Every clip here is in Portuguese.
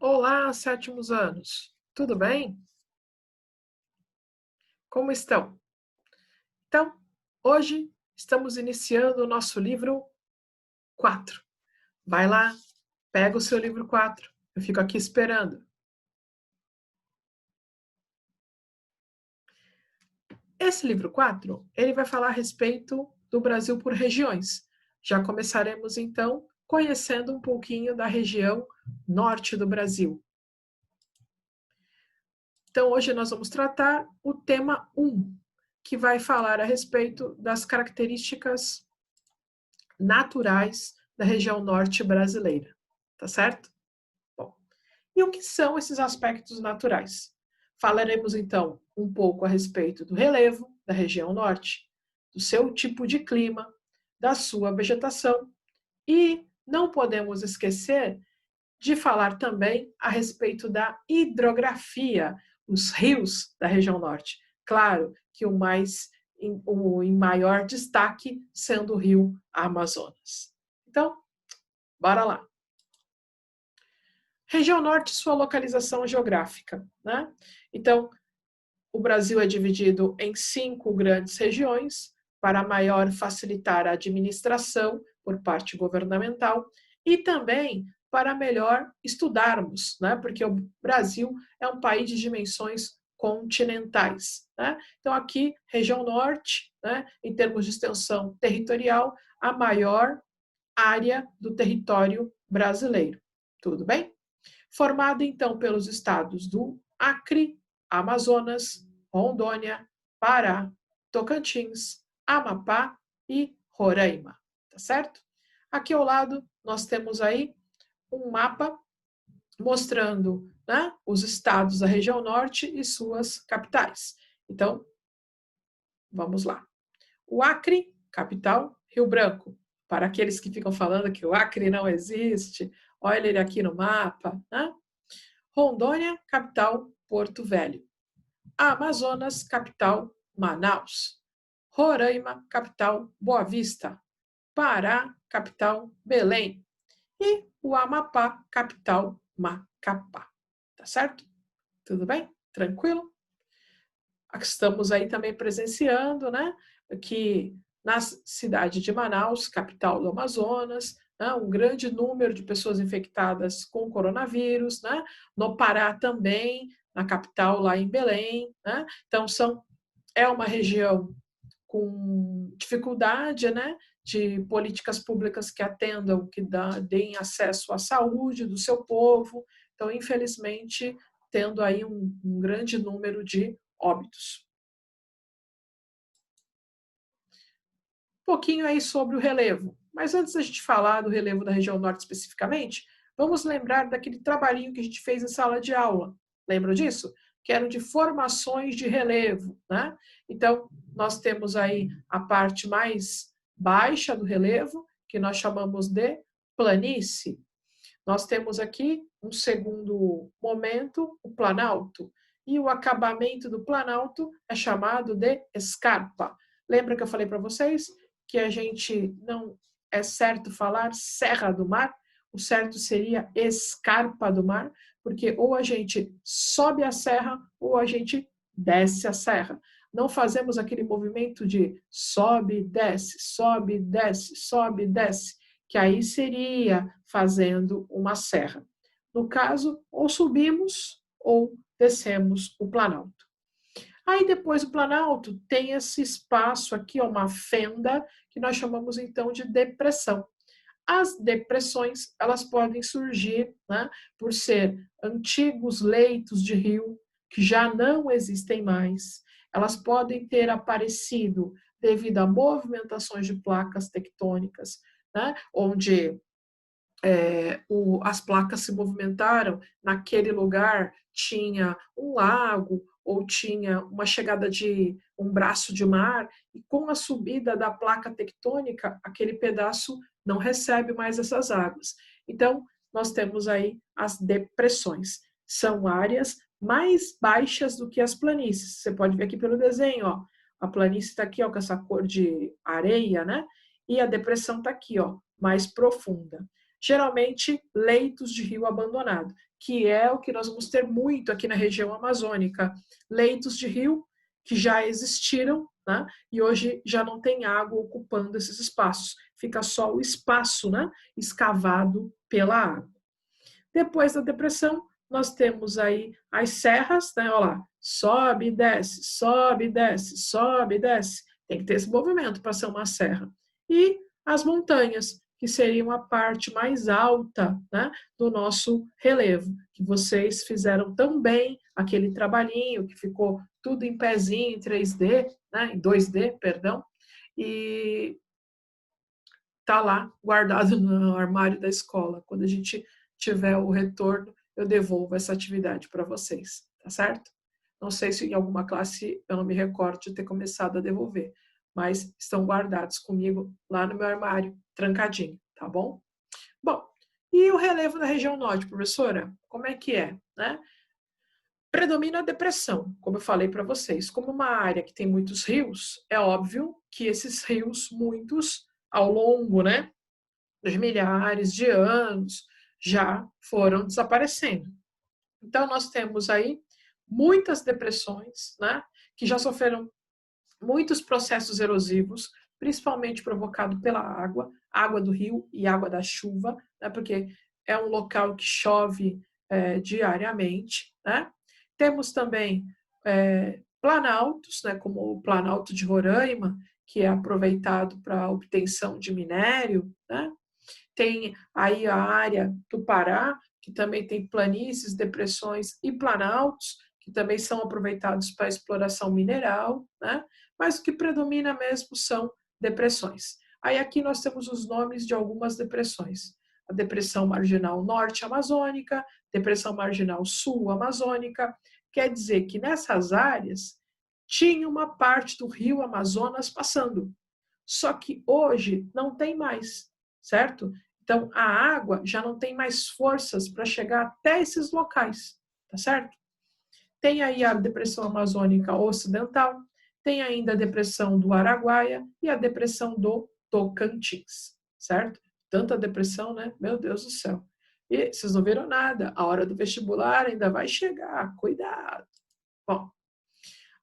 Olá, sétimos anos. Tudo bem? Como estão? Então, hoje estamos iniciando o nosso livro 4. Vai lá, pega o seu livro 4. Eu fico aqui esperando. Esse livro 4, ele vai falar a respeito do Brasil por regiões. Já começaremos, então, conhecendo um pouquinho da região norte do Brasil. Então, hoje nós vamos tratar o tema 1, que vai falar a respeito das características naturais da região norte brasileira, tá certo? Bom, e o que são esses aspectos naturais? Falaremos então um pouco a respeito do relevo da região norte, do seu tipo de clima, da sua vegetação e não podemos esquecer de falar também a respeito da hidrografia, os rios da região norte. Claro que o em maior destaque sendo o rio Amazonas. Então, bora lá. Região Norte, sua localização geográfica, né? Então, o Brasil é dividido em 5 grandes regiões para maior facilitar a administração por parte governamental e também para melhor estudarmos, né? Porque o Brasil é um país de dimensões continentais, né? Então aqui, região norte, né, em termos de extensão territorial, a maior área do território brasileiro. Tudo bem? Formada então pelos estados do Acre, Amazonas, Rondônia, Pará, Tocantins, Amapá e Roraima, tá certo? Aqui ao lado nós temos aí um mapa mostrando, né, os estados da região norte e suas capitais. Então, vamos lá. O Acre, capital, Rio Branco. Para aqueles que ficam falando que o Acre não existe, olha ele aqui no mapa, né? Rondônia, capital, Porto Velho. Amazonas, capital, Manaus. Roraima, capital, Boa Vista. Pará, capital, Belém. E o Amapá, capital, Macapá. Tá certo? Tudo bem? Tranquilo? Estamos aí também presenciando, né, que na cidade de Manaus, capital do Amazonas, né, um grande número de pessoas infectadas com coronavírus, né, no Pará também, na capital lá em Belém, né, então é uma região com dificuldade, né, de políticas públicas que atendam, que deem acesso à saúde do seu povo, então infelizmente tendo aí um grande número de óbitos. Um pouquinho aí sobre o relevo. Mas antes da gente falar do relevo da região norte especificamente, vamos lembrar daquele trabalhinho que a gente fez em sala de aula. Lembram disso? Que eram de formações de relevo, né? Então, nós temos aí a parte mais baixa do relevo, que nós chamamos de planície. Nós temos aqui um segundo momento, o planalto, e o acabamento do planalto é chamado de escarpa. Lembra que eu falei para vocês que a gente não é certo falar Serra do Mar? O certo seria escarpa do mar, porque ou a gente sobe a serra ou a gente desce a serra. Não fazemos aquele movimento de sobe, desce, sobe, desce, sobe, desce, que aí seria fazendo uma serra. No caso, ou subimos ou descemos o Planalto. Aí depois do Planalto tem esse espaço aqui, uma fenda, que nós chamamos então de depressão. As depressões, elas podem surgir, né, por ser antigos leitos de rio que já não existem mais. Elas podem ter aparecido devido a movimentações de placas tectônicas, né, onde as placas se movimentaram, naquele lugar tinha um lago ou tinha uma chegada de um braço de mar, e com a subida da placa tectônica, aquele pedaço não recebe mais essas águas. Então, nós temos aí as depressões. São áreas mais baixas do que as planícies. Você pode ver aqui pelo desenho, ó. A planície está aqui, ó, com essa cor de areia, né? E a depressão está aqui, ó, mais profunda. geralmente leitos de rio abandonado, que é o que nós vamos ter muito aqui na região amazônica. Leitos de rio que já existiram, né? E hoje já não tem água ocupando esses espaços. Fica só o espaço, né? Escavado pela água. Depois da depressão, nós temos aí as serras, né? Olha lá, sobe e desce, sobe e desce, sobe e desce. Tem que ter esse movimento para ser uma serra. E as montanhas, que seriam a parte mais alta, né, do nosso relevo, que vocês fizeram tão bem aquele trabalhinho que ficou tudo em pezinho, em 3D, né, em 2D, perdão, e tá lá guardado no armário da escola. Quando a gente tiver o retorno, eu devolvo essa atividade para vocês, tá certo? Não sei se em alguma classe eu não me recordo de ter começado a devolver, mas estão guardados comigo lá no meu armário, trancadinho, tá bom? Bom, e o relevo da região norte, professora? Como é que é, né? Predomina a depressão, como eu falei para vocês. Como uma área que tem muitos rios, é óbvio que esses rios, muitos, ao longo, né, dos milhares de anos, já foram desaparecendo. Então, nós temos aí muitas depressões, né, que já sofreram muitos processos erosivos, principalmente provocado pela água do rio e água da chuva, né, porque é um local que chove diariamente, né? Temos também planaltos, né, como o Planalto de Roraima, que é aproveitado para a obtenção de minério, né? Tem aí a área do Pará, que também tem planícies, depressões e planaltos, que também são aproveitados para a exploração mineral, né? Mas o que predomina mesmo são depressões. Aí aqui nós temos os nomes de algumas depressões. A Depressão Marginal Norte Amazônica, Depressão Marginal Sul Amazônica, quer dizer que nessas áreas tinha uma parte do rio Amazonas passando. Só que hoje não tem mais, certo? Então a água já não tem mais forças para chegar até esses locais, tá certo? Tem aí a depressão amazônica ocidental, tem ainda a depressão do Araguaia e a depressão do Tocantins, certo? Tanta depressão, né? Meu Deus do céu. E vocês não viram nada, a hora do vestibular ainda vai chegar, cuidado. Bom,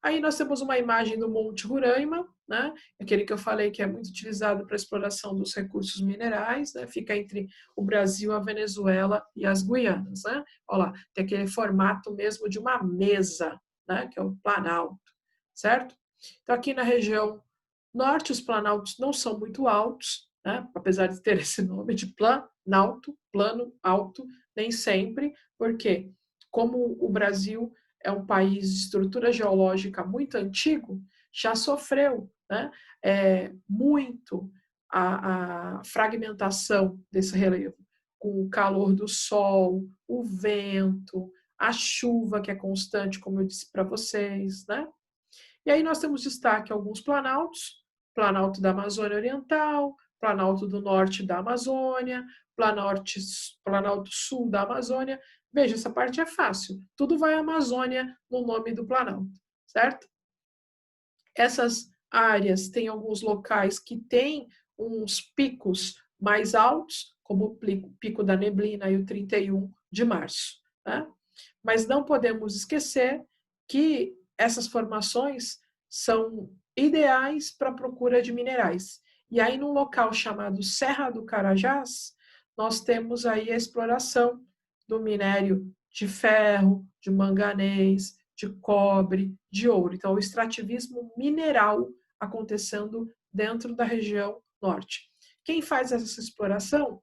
aí nós temos uma imagem do Monte Roraima, né? Aquele que eu falei que é muito utilizado para a exploração dos recursos minerais, né? Fica entre o Brasil, a Venezuela e as Guianas, né? Olha lá, tem aquele formato mesmo de uma mesa, né? Que é o Planalto, certo? Então aqui na região norte, os planaltos não são muito altos, né? Apesar de ter esse nome de planalto, plano alto, nem sempre, porque como o Brasil é um país de estrutura geológica muito antigo, já sofreu, né, muito a fragmentação desse relevo, com o calor do sol, o vento, a chuva que é constante, como eu disse para vocês, né? E aí nós temos destaque alguns planaltos, Planalto da Amazônia Oriental, Planalto do Norte da Amazônia, Planalto Sul da Amazônia. Veja, essa parte é fácil. Tudo vai Amazônia no nome do Planalto, certo? Essas áreas têm alguns locais que têm uns picos mais altos, como o Pico da Neblina e o 31 de março. Né? Mas não podemos esquecer que essas formações são ideais para a procura de minerais. E aí, num local chamado Serra do Carajás, nós temos aí a exploração do minério de ferro, de manganês, de cobre, de ouro. Então, o extrativismo mineral acontecendo dentro da região norte. Quem faz essa exploração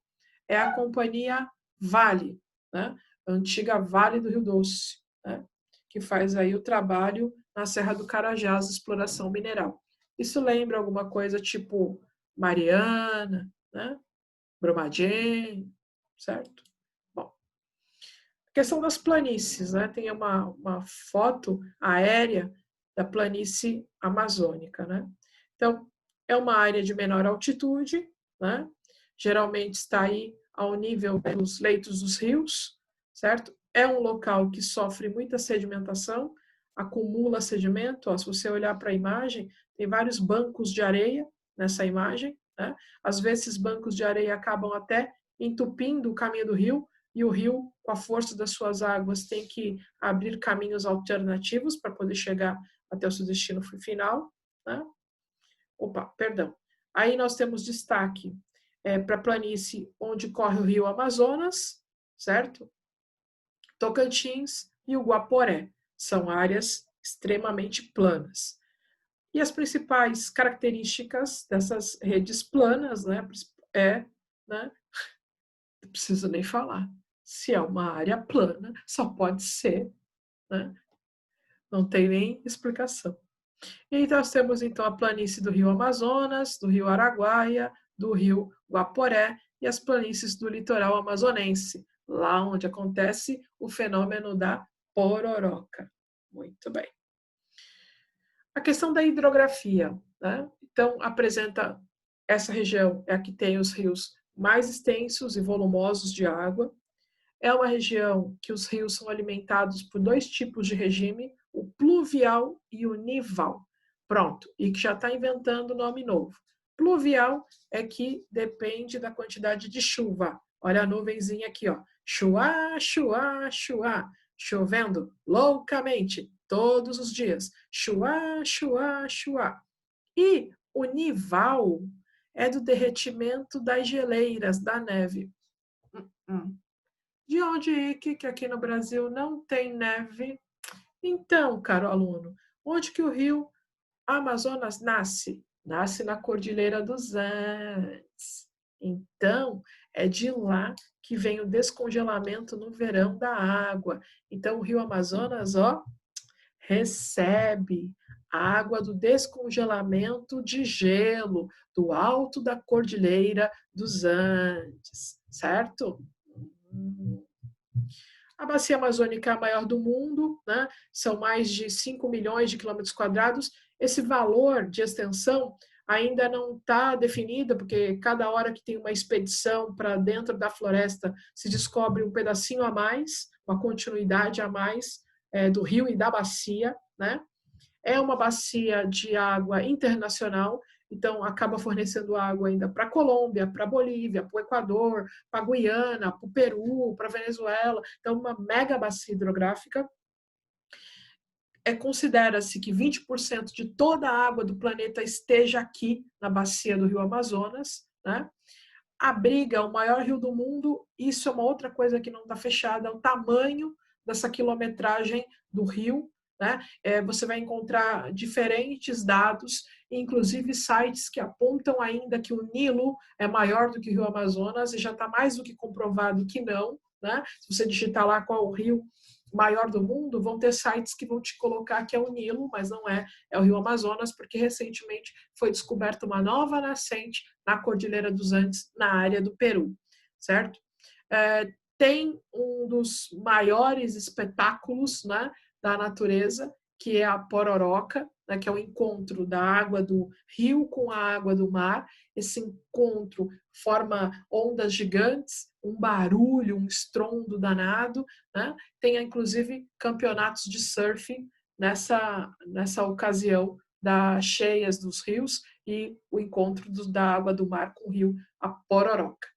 é a companhia Vale, né? A antiga Vale do Rio Doce, né? Que faz aí o trabalho na Serra do Carajás, exploração mineral. Isso lembra alguma coisa tipo Mariana, né? Brumadinho, certo? Bom, a questão das planícies, né? Tem uma foto aérea da planície amazônica, né? Então, é uma área de menor altitude, né? Geralmente está aí ao nível dos leitos dos rios, certo? É um local que sofre muita sedimentação, acumula sedimento. Ó, se você olhar para a imagem, tem vários bancos de areia nessa imagem, né? Às vezes, esses bancos de areia acabam até entupindo o caminho do rio, e o rio, com a força das suas águas, tem que abrir caminhos alternativos para poder chegar até o seu destino final. Né? Opa, perdão. Aí nós temos destaque para a planície onde corre o rio Amazonas, certo? Tocantins e o Guaporé. São áreas extremamente planas. E as principais características dessas redes planas, né, né, não preciso nem falar. Se é uma área plana, só pode ser, né? Não tem nem explicação. E nós temos então a planície do rio Amazonas, do rio Araguaia, do rio Guaporé e as planícies do litoral amazonense, lá onde acontece o fenômeno da pororoca. Muito bem. A questão da hidrografia, né? Então, apresenta essa região é a que tem os rios mais extensos e volumosos de água. É uma região que os rios são alimentados por dois tipos de regime, o pluvial e o nival. Pronto, e que já está inventando nome novo. Pluvial é que depende da quantidade de chuva. Olha a nuvenzinha aqui, ó. Chuá, chuá, chuá. Chovendo loucamente todos os dias. Chuá, chuá, chuá. E o nival é do derretimento das geleiras, da neve. De onde que aqui no Brasil não tem neve? Então, caro aluno, onde que o rio Amazonas nasce? Nasce na Cordilheira dos Andes. Então, é de lá que vem o descongelamento no verão da água. Então, o rio Amazonas, ó, recebe a água do descongelamento de gelo do alto da Cordilheira dos Andes, certo? A bacia amazônica é a maior do mundo, né? São mais de 5 milhões de quilômetros quadrados. Esse valor de extensão ainda não está definido, porque cada hora que tem uma expedição para dentro da floresta se descobre um pedacinho a mais, uma continuidade a mais do rio e da bacia, né? É uma bacia de água internacional, então acaba fornecendo água ainda para a Colômbia, para a Bolívia, para o Equador, para a Guiana, para o Peru, para a Venezuela. Então, uma mega bacia hidrográfica. Considera-se que 20% de toda a água do planeta esteja aqui na bacia do rio Amazonas, né? Abriga o maior rio do mundo, isso é uma outra coisa que não está fechada, é o tamanho dessa quilometragem do rio, né? Você vai encontrar diferentes dados, inclusive sites que apontam ainda que o Nilo é maior do que o rio Amazonas, e já está mais do que comprovado que não, né? Se você digitar lá qual o rio maior do mundo, vão ter sites que vão te colocar que é o Nilo, mas não é, é o rio Amazonas, porque recentemente foi descoberta uma nova nascente na Cordilheira dos Andes, na área do Peru, certo? Tem um dos maiores espetáculos, né, da natureza, que é a pororoca, né, que é o encontro da água do rio com a água do mar. Esse encontro forma ondas gigantes, um barulho, um estrondo danado, né? Tem inclusive campeonatos de surf nessa ocasião das cheias dos rios e o encontro da água do mar com o rio a Pororoca.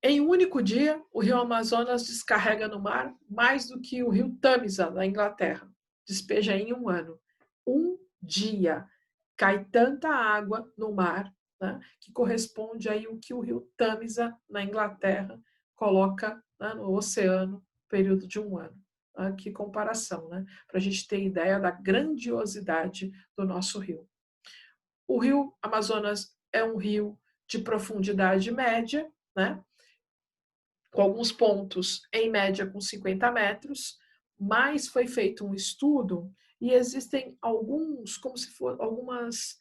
Em um único dia, o rio Amazonas descarrega no mar mais do que o rio Tâmisa, na Inglaterra. Despeja em um ano. Um dia. Cai tanta água no mar, né, que corresponde aí o que o rio Tâmisa, na Inglaterra, coloca, né, no oceano, no período de um ano. Que comparação, né? Para a gente ter ideia da grandiosidade do nosso rio. O rio Amazonas é um rio de profundidade média, né? Com alguns pontos, em média, com 50 metros, mas foi feito um estudo e existem alguns, como se for algumas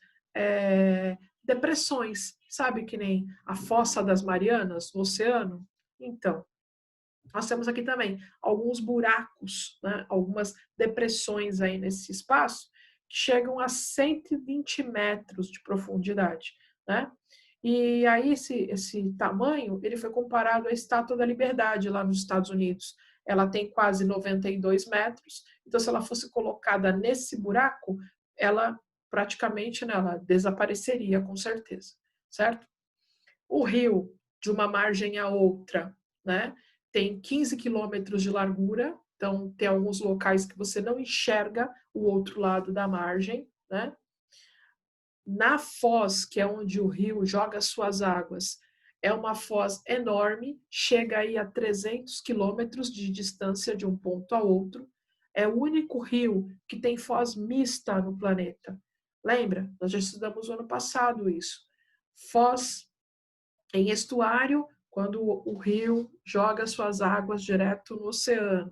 depressões, sabe, que nem a Fossa das Marianas, no oceano? Então, nós temos aqui também alguns buracos, né, algumas depressões aí nesse espaço, que chegam a 120 metros de profundidade, né? E aí esse tamanho, ele foi comparado à Estátua da Liberdade lá nos Estados Unidos. Ela tem quase 92 metros, então se ela fosse colocada nesse buraco, ela praticamente, né, ela desapareceria com certeza, certo? O rio, de uma margem a outra, né, tem 15 quilômetros de largura, então tem alguns locais que você não enxerga o outro lado da margem, né? Na foz, que é onde o rio joga suas águas, é uma foz enorme, chega aí a 300 quilômetros de distância de um ponto a outro. É o único rio que tem foz mista no planeta. Lembra? Nós já estudamos no ano passado isso. Foz em estuário, quando o rio joga suas águas direto no oceano.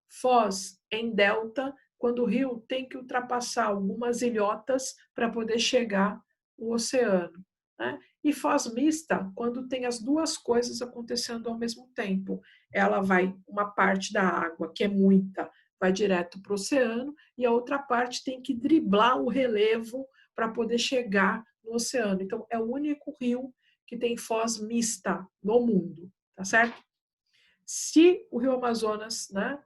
Foz em delta, quando o rio tem que ultrapassar algumas ilhotas para poder chegar no oceano. Né? E foz mista, quando tem as duas coisas acontecendo ao mesmo tempo. Ela vai, uma parte da água, que é muita, vai direto para o oceano, e a outra parte tem que driblar o relevo para poder chegar no oceano. Então, é o único rio que tem foz mista no mundo, tá certo? Se o Rio Amazonas, né,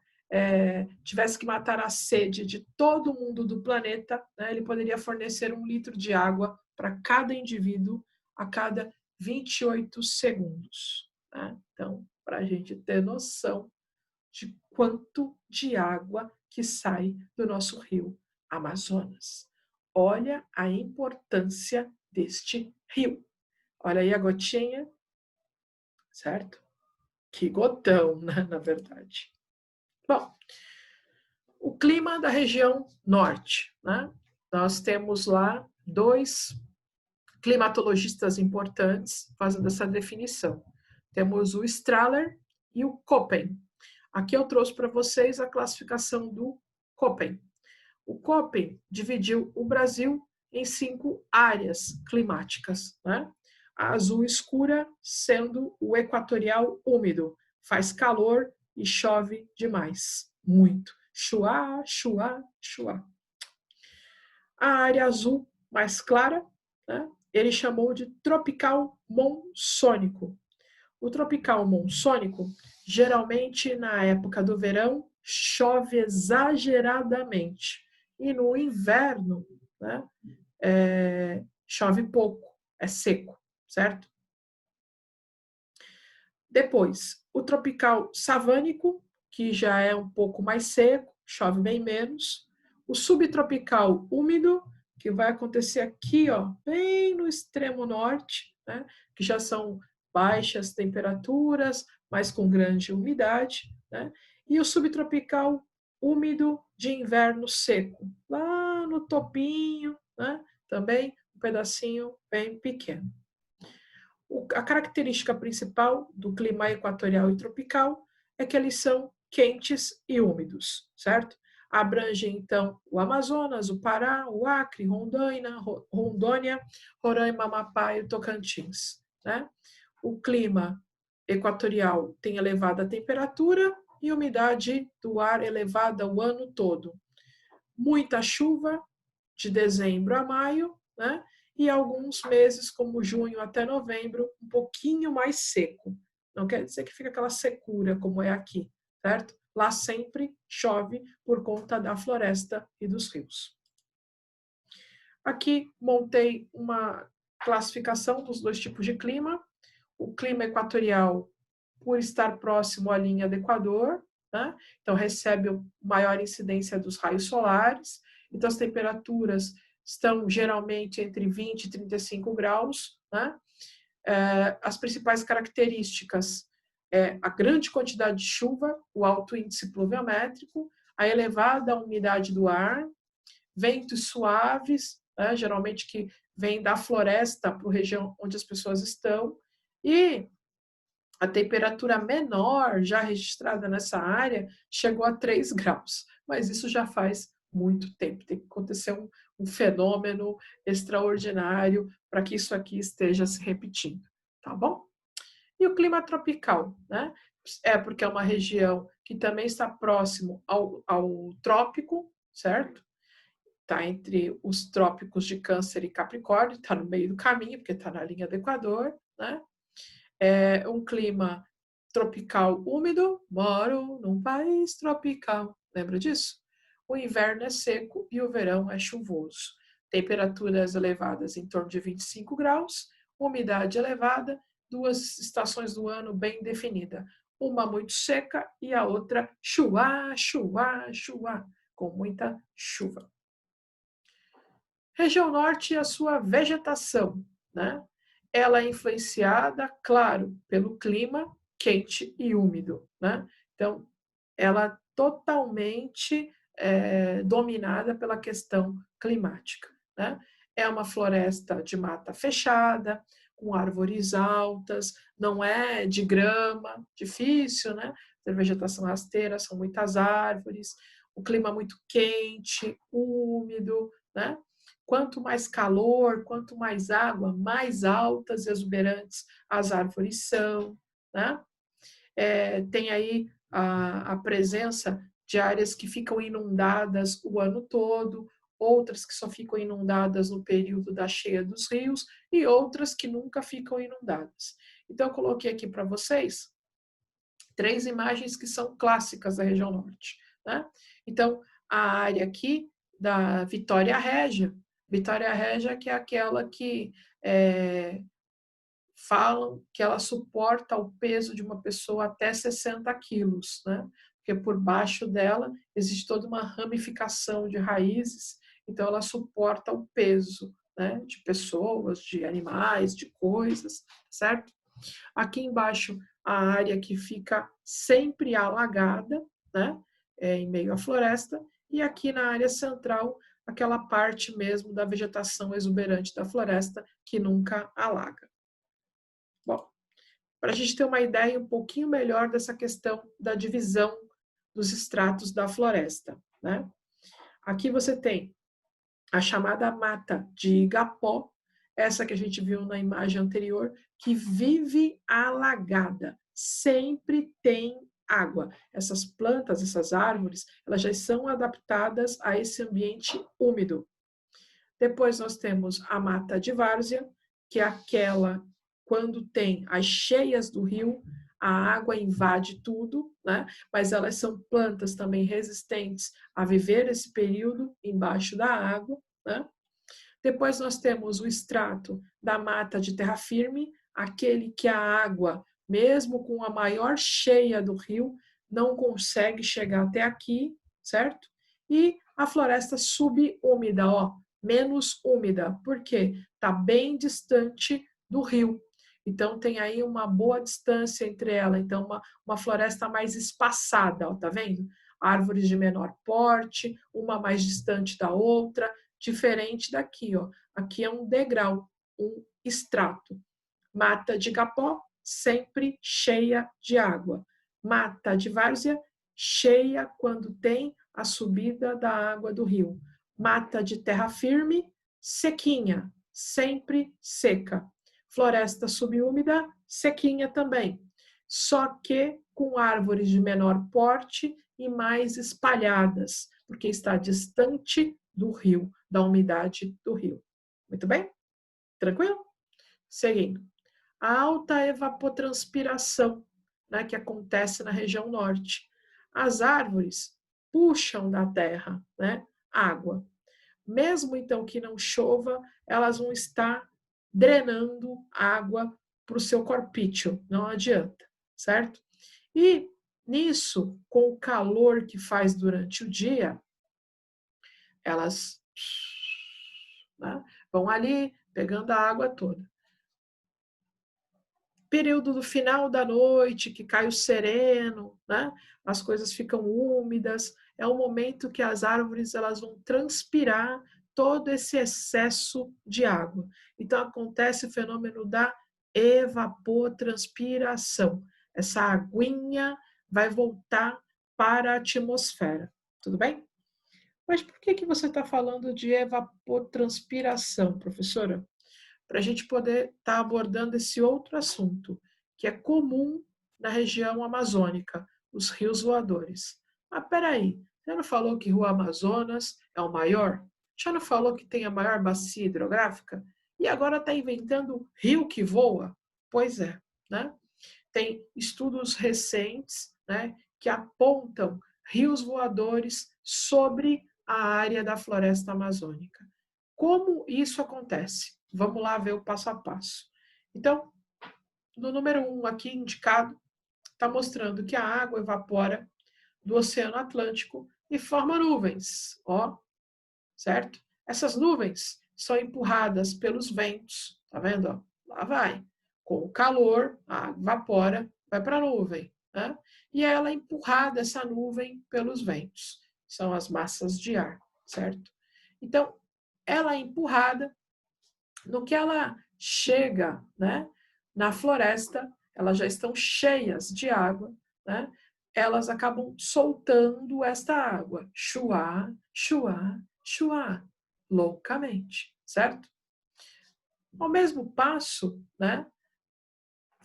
tivesse que matar a sede de todo mundo do planeta, né, ele poderia fornecer 1 litro de água para cada indivíduo a cada 28 segundos. Né? Então, para a gente ter noção de quanto de água que sai do nosso rio Amazonas. Olha a importância deste rio. Olha aí a gotinha, certo? Que gotão, né, na verdade. Bom, o clima da região norte, né? Nós temos lá 2 climatologistas importantes fazendo essa definição. Temos o Strahler e o Köppen. Aqui eu trouxe para vocês a classificação do Köppen. O Köppen dividiu o Brasil em 5 áreas climáticas, né? A azul escura sendo o equatorial úmido, faz calor e chove demais, muito. Chuá, chuá, chuá. A área azul mais clara, né, ele chamou de tropical monsônico. O tropical monsônico, geralmente na época do verão, chove exageradamente. E no inverno, né, chove pouco, é seco, certo? Depois, o tropical savânico, que já é um pouco mais seco, chove bem menos. O subtropical úmido, que vai acontecer aqui, ó, bem no extremo norte, né, que já são baixas temperaturas, mas com grande umidade. Né? E o subtropical úmido de inverno seco, lá no topinho, né, também um pedacinho bem pequeno. A característica principal do clima equatorial e tropical é que eles são quentes e úmidos, certo? Abrange, então, o Amazonas, o Pará, o Acre, Rondônia, Roraima, Amapá e o Tocantins. Né? O clima equatorial tem elevada temperatura e umidade do ar elevada o ano todo. Muita chuva, de dezembro a maio, né? E alguns meses, como junho até novembro, um pouquinho mais seco. Não quer dizer que fica aquela secura como é aqui, certo? Lá sempre chove por conta da floresta e dos rios. Aqui montei uma classificação dos 2 tipos de clima. O clima equatorial, por estar próximo à linha do Equador, né? Então recebe maior incidência dos raios solares, então as temperaturas estão geralmente entre 20 e 35 graus. Né? As principais características é a grande quantidade de chuva, o alto índice pluviométrico, a elevada umidade do ar, ventos suaves, né, geralmente que vêm da floresta para a região onde as pessoas estão, e a temperatura menor já registrada nessa área chegou a 3 graus, mas isso já faz muito tempo. Tem que acontecer um fenômeno extraordinário para que isso aqui esteja se repetindo, tá bom? E o clima tropical, né? É porque é uma região que também está próximo ao trópico, certo? Está entre os trópicos de Câncer e Capricórnio, está no meio do caminho, porque está na linha do Equador, né? É um clima tropical úmido, moro num país tropical. Lembra disso? O inverno é seco e o verão é chuvoso. Temperaturas elevadas em torno de 25 graus, umidade elevada, duas estações do ano bem definidas. Uma muito seca e a outra chuá, chuá, chuá, com muita chuva. Região norte e a sua vegetação, né? Ela é influenciada, claro, pelo clima quente e úmido, né? Então, ela é totalmente dominada pela questão climática, né? É uma floresta de mata fechada, com árvores altas, não é de grama, difícil, né? Ter vegetação rasteira, são muitas árvores, o clima muito quente, úmido, né? Quanto mais calor, quanto mais água, mais altas e exuberantes as árvores são, né? Tem aí a presença de áreas que ficam inundadas o ano todo, outras que só ficam inundadas no período da cheia dos rios e outras que nunca ficam inundadas. Então, eu coloquei aqui para vocês 3 imagens que são clássicas da região norte, né? Então, a área aqui da Vitória Régia que é aquela que falam que ela suporta o peso de uma pessoa até 60 quilos, né? Porque por baixo dela existe toda uma ramificação de raízes, então ela suporta o peso, né? De pessoas, de animais, de coisas, certo? Aqui embaixo, a área que fica sempre alagada, né? Em meio à floresta, e aqui na área central, aquela parte mesmo da vegetação exuberante da floresta que nunca alaga. Bom, para a gente ter uma ideia um pouquinho melhor dessa questão da divisão dos estratos da floresta, né? Aqui você tem a chamada mata de igapó, essa que a gente viu na imagem anterior, que vive alagada, sempre tem água. Essas plantas, essas árvores, elas já são adaptadas a esse ambiente úmido. Depois nós temos a mata de várzea, que é aquela quando tem as cheias do rio, a água invade tudo, né? Mas elas são plantas também resistentes a viver esse período embaixo da água, né? Depois nós temos o extrato da mata de terra firme, aquele que a água, mesmo com a maior cheia do rio, não consegue chegar até aqui, certo? E a floresta subúmida, ó, menos úmida, porque está bem distante do rio. Então tem aí uma boa distância entre ela, então uma floresta mais espaçada, ó, tá vendo? Árvores de menor porte, uma mais distante da outra, diferente daqui, ó. Aqui é um degrau, um extrato. Mata de igapó, sempre cheia de água. Mata de várzea, cheia quando tem a subida da água do rio. Mata de terra firme, sequinha, sempre seca. Floresta subúmida, sequinha também. Só que com árvores de menor porte e mais espalhadas, porque está distante do rio, da umidade do rio. Muito bem? Tranquilo? Seguindo. A alta evapotranspiração, né, que acontece na região norte. As árvores puxam da terra, né, água. Mesmo então que não chova, elas vão estar drenando água para o seu corpício, não adianta, certo? E nisso, com o calor que faz durante o dia, elas, né, vão ali pegando a água toda. Período do final da noite, que cai o sereno, né? As coisas ficam úmidas, é o momento que as árvores elas vão transpirar todo esse excesso de água. Então acontece o fenômeno da evapotranspiração. Essa aguinha vai voltar para a atmosfera. Tudo bem? Mas por que você está falando de evapotranspiração, professora? Para a gente poder estar abordando esse outro assunto, que é comum na região amazônica, os rios voadores. Mas peraí, você não falou que o Rio Amazonas é o maior? Já não falou que tem a maior bacia hidrográfica? E agora está inventando rio que voa? Pois é, né? Tem estudos recentes, né, que apontam rios voadores sobre a área da floresta amazônica. Como isso acontece? Vamos lá ver o passo a passo. Então, no número 1 aqui indicado, está mostrando que a água evapora do Oceano Atlântico e forma nuvens, ó, certo? Essas nuvens são empurradas pelos ventos, tá vendo? Ó? Lá vai. Com o calor, a água evapora, vai para a nuvem, né? E ela é empurrada, essa nuvem, pelos ventos. São as massas de ar, certo? Então, ela é empurrada, no que ela chega, né, na floresta, elas já estão cheias de água, né? Elas acabam soltando esta água, chuá, chuá, chuá, loucamente, certo? Ao mesmo passo, né,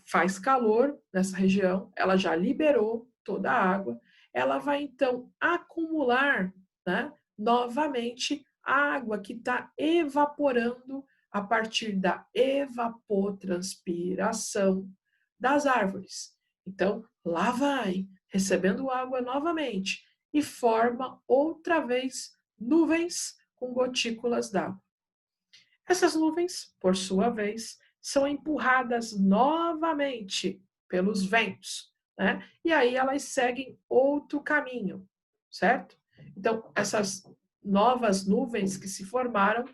faz calor nessa região, ela já liberou toda a água, ela vai então acumular, né, novamente a água que está evaporando a partir da evapotranspiração das árvores. Então, lá vai, recebendo água novamente e forma outra vez nuvens com gotículas d'água. Essas nuvens, por sua vez, são empurradas novamente pelos ventos, né? E aí elas seguem outro caminho, certo? Então, essas novas nuvens que se formaram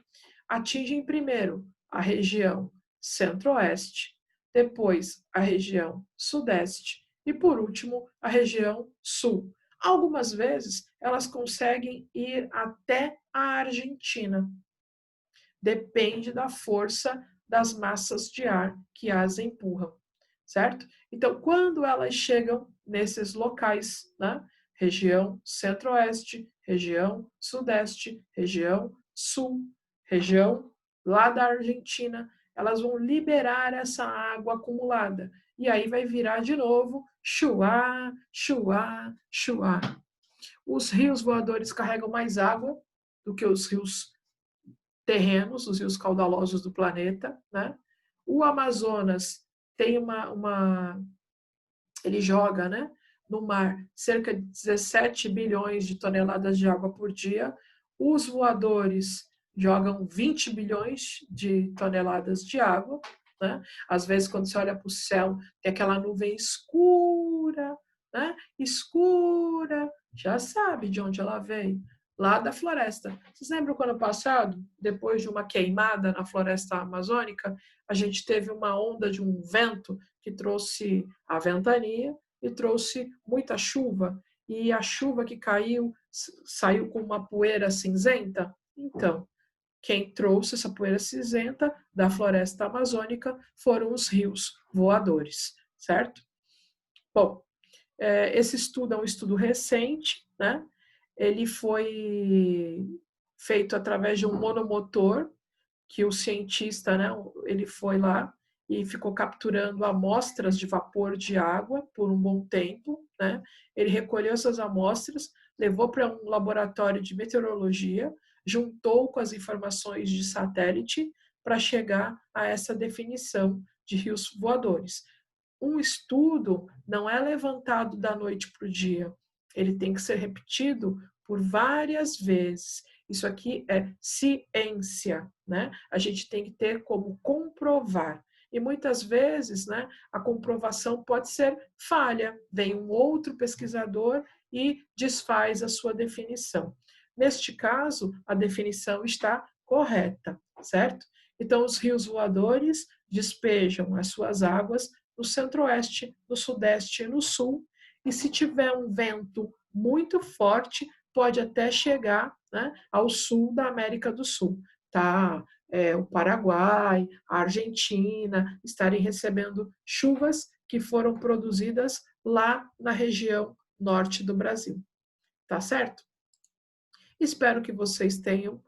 atingem primeiro a região centro-oeste, depois a região sudeste e, por último, a região sul. Algumas vezes elas conseguem ir até a Argentina. Depende da força das massas de ar que as empurram, certo? Então, quando elas chegam nesses locais, né? Região centro-oeste, região sudeste, região sul, região lá da Argentina, elas vão liberar essa água acumulada. E aí vai virar de novo chuá, chuá, chuá. Os rios voadores carregam mais água do que os rios terrenos, os rios caudalosos do planeta, né? O Amazonas tem ele joga, né, no mar cerca de 17 bilhões de toneladas de água por dia. Os voadores jogam 20 bilhões de toneladas de água, né? Às vezes, quando você olha para o céu, tem aquela nuvem escura, né? Escura, já sabe de onde ela veio, lá da floresta. Vocês lembram que ano passado, depois de uma queimada na floresta amazônica, a gente teve uma onda de um vento que trouxe a ventania e trouxe muita chuva, e a chuva que caiu saiu com uma poeira cinzenta? Então, quem trouxe essa poeira cinzenta da floresta amazônica foram os rios voadores, certo? Bom, esse estudo é um estudo recente, né? Ele foi feito através de um monomotor, que o cientista, né, ele foi lá e ficou capturando amostras de vapor de água por um bom tempo, né? Ele recolheu essas amostras, levou para um laboratório de meteorologia, juntou com as informações de satélite para chegar a essa definição de rios voadores. Um estudo não é levantado da noite para o dia, ele tem que ser repetido por várias vezes. Isso aqui é ciência, né? A gente tem que ter como comprovar. E muitas vezes, né, a comprovação pode ser falha. Vem um outro pesquisador e desfaz a sua definição. Neste caso, a definição está correta, certo? Então, os rios voadores despejam as suas águas no centro-oeste, no sudeste e no sul, e se tiver um vento muito forte, pode até chegar, né, ao sul da América do Sul. Tá? O Paraguai, a Argentina estarem recebendo chuvas que foram produzidas lá na região norte do Brasil. Tá certo? Espero que vocês tenham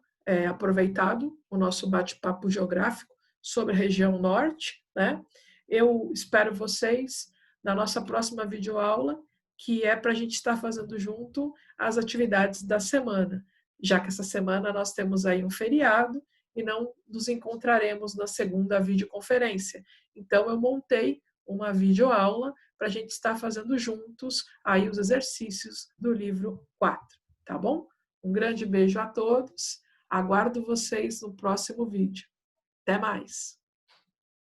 aproveitado o nosso bate-papo geográfico sobre a região norte, né? Eu espero vocês na nossa próxima videoaula, que é para a gente estar fazendo junto as atividades da semana, já que essa semana nós temos aí um feriado e não nos encontraremos na segunda videoconferência. Então, eu montei uma videoaula para a gente estar fazendo juntos aí os exercícios do livro 4, tá bom? Um grande beijo a todos, aguardo vocês no próximo vídeo. Até mais!